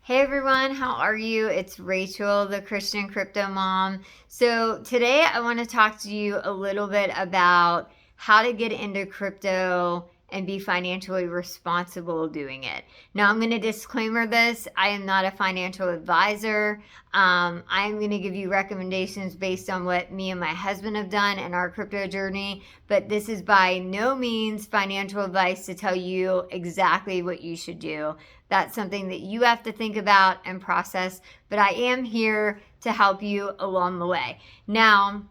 Hey everyone, how are you? It's Rachel, the Christian crypto mom. So today I want to talk to you a little bit about how to get into crypto and be financially responsible doing it. Now I'm going to disclaimer this. I am not a financial advisor. I'm going to give you recommendations based on what me and my husband have done in our crypto journey, but this is by no means financial advice to tell you exactly what you should do. That's something that you have to think about and process, but I am here to help you along the way. Now,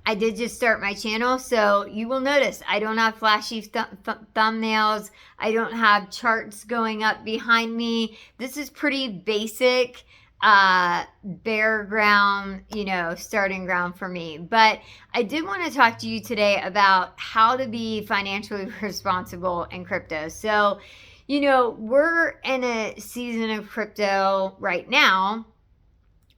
I did just start my channel, so you will notice I don't have flashy thumbnails. I don't have charts going up behind me. This is pretty basic, bare ground, starting ground for me. But I did want to talk to you today about how to be financially responsible in crypto. So, we're in a season of crypto right now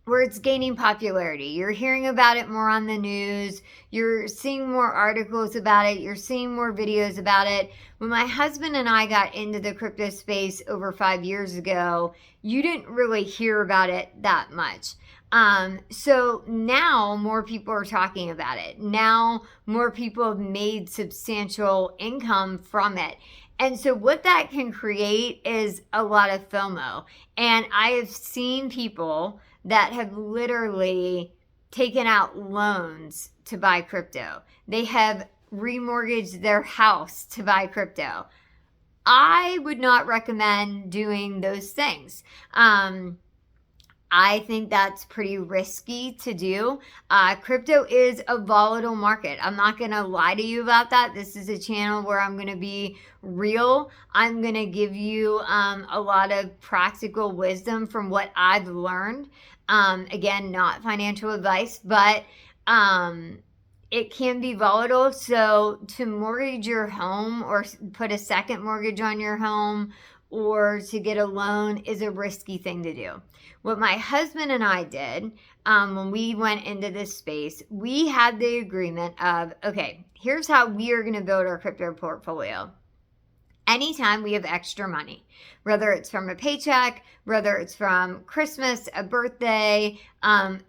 where it's gaining popularity. You're hearing about it more on the news. You're seeing more articles about it. You're seeing more videos about it. When my husband and I got into the crypto space over 5 years ago, you didn't really hear about it that much. So now more people are talking about it. Now more people have made substantial income from it. And so what that can create is a lot of FOMO. And I have seen people that have literally taken out loans to buy crypto. They have remortgaged their house to buy crypto. I would not recommend doing those things. I think that's pretty risky to do. Crypto is a volatile market. I'm not going to lie to you about that. This is a channel where I'm going to be real. I'm going to give you a lot of practical wisdom from what I've learned. Again, not financial advice, but it can be volatile. So to mortgage your home or put a second mortgage on your home or to get a loan is a risky thing to do. What my husband and I did when we went into this space, we had the agreement of, okay, here's how we are going to build our crypto portfolio. Anytime we have extra money, whether it's from a paycheck, whether it's from Christmas, a birthday,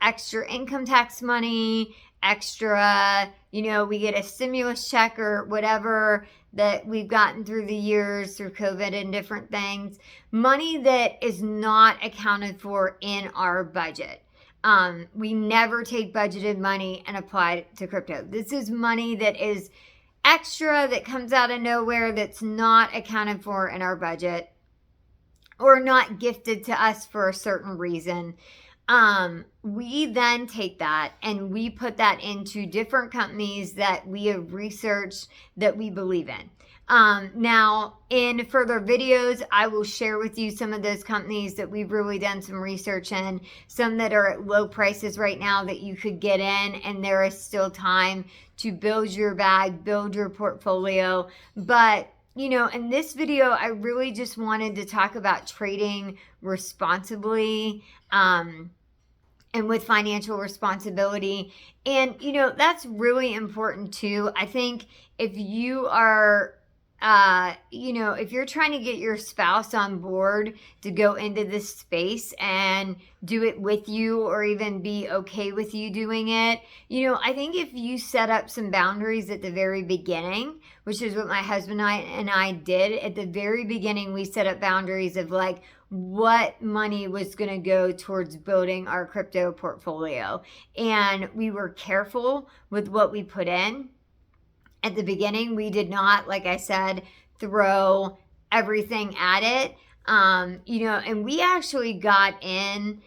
extra income tax money, extra, we get a stimulus check or whatever that we've gotten through the years through COVID and different things, money that is not accounted for in our budget. We never take budgeted money and apply it to crypto. This is money that is extra, that comes out of nowhere, that's not accounted for in our budget or not gifted to us for a certain reason. We then take that and we put that into different companies that we have researched that we believe in. Now, in further videos, I will share with you some of those companies that we've really done some research in, some that are at low prices right now that you could get in, and there is still time to build your bag, build your portfolio. But in this video, I really just wanted to talk about trading responsibly, and with financial responsibility. And, that's really important too. I think if you are, if you're trying to get your spouse on board to go into this space and do it with you or even be okay with you doing it, I think if you set up some boundaries at the very beginning, which is what my husband and I did at the very beginning, we set up boundaries of like, what money was going to go towards building our crypto portfolio. And we were careful with what we put in. At the beginning, we did not, like I said, throw everything at it. And we actually got in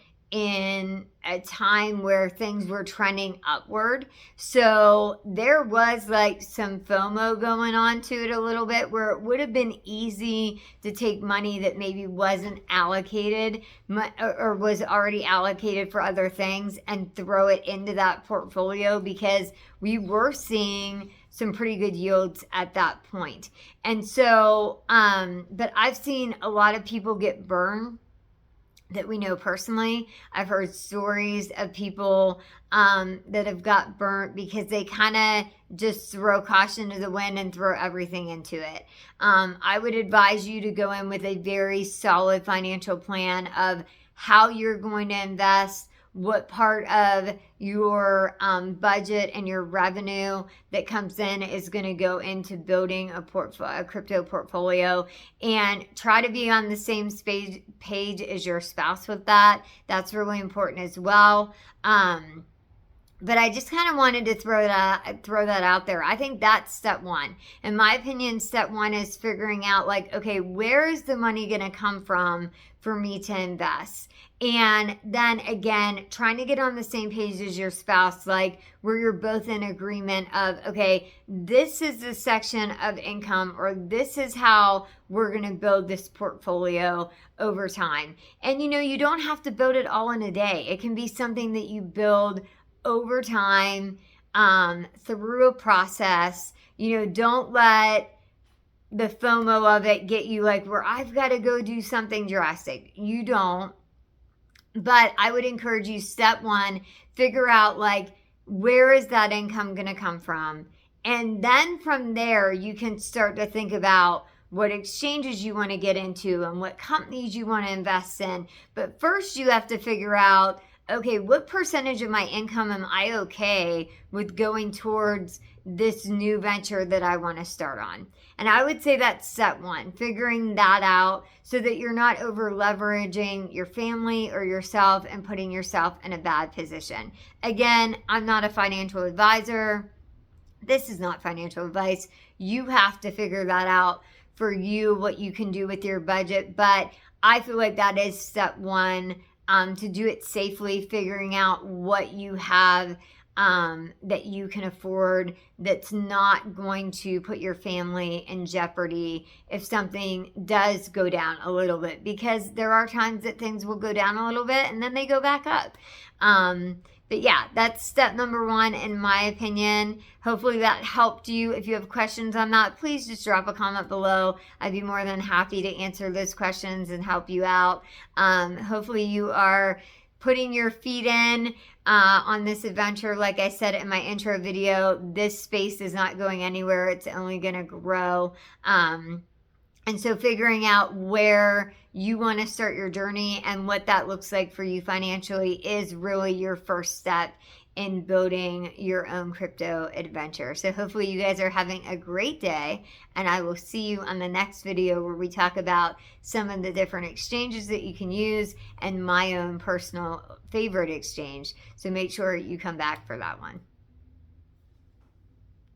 a time where things were trending upward. So there was like some FOMO going on to it a little bit, where it would have been easy to take money that maybe wasn't allocated or was already allocated for other things and throw it into that portfolio, because we were seeing some pretty good yields at that point. And so, but I've seen a lot of people get burned that we know personally. I've heard stories of people that have got burnt because they kind of just throw caution to the wind and throw everything into it. I would advise you to go in with a very solid financial plan of how you're going to invest, what part of your budget and your revenue that comes in is going to go into building a crypto portfolio, and try to be on the same page as your spouse with that. That's really important as well. But I just kind of wanted to throw that out there. I think that's step one. In my opinion, step one is figuring out, like, okay, where is the money going to come from for me to invest? And then again, trying to get on the same page as your spouse, like where you're both in agreement of, okay, this is the section of income, or this is how we're going to build this portfolio over time. And you don't have to build it all in a day. It can be something that you build over time, through a process. Don't let the FOMO of it get you like where I've got to go do something drastic. You don't. But I would encourage you, step one, figure out like, where is that income going to come from? And then from there, you can start to think about what exchanges you want to get into and what companies you want to invest in. But first, you have to figure out, okay, what percentage of my income am I okay with going towards this new venture that I want to start on? And I would say that's step one, figuring that out so that you're not over leveraging your family or yourself and putting yourself in a bad position. Again, I'm not a financial advisor. This is not financial advice. You have to figure that out for you, what you can do with your budget. But I feel like that is step one, to do it safely, figuring out what you have that you can afford, that's not going to put your family in jeopardy if something does go down a little bit, because there are times that things will go down a little bit and then they go back up. But yeah, that's step number one, in my opinion. Hopefully that helped you. If you have questions on that, please just drop a comment below. I'd be more than happy to answer those questions and help you out. Hopefully you are putting your feet in on this adventure. Like I said in my intro video, this space is not going anywhere. It's only going to grow. And so figuring out where you want to start your journey and what that looks like for you financially is really your first step in building your own crypto adventure. So hopefully you guys are having a great day, and I will see you on the next video where we talk about some of the different exchanges that you can use and my own personal favorite exchange. So make sure you come back for that one.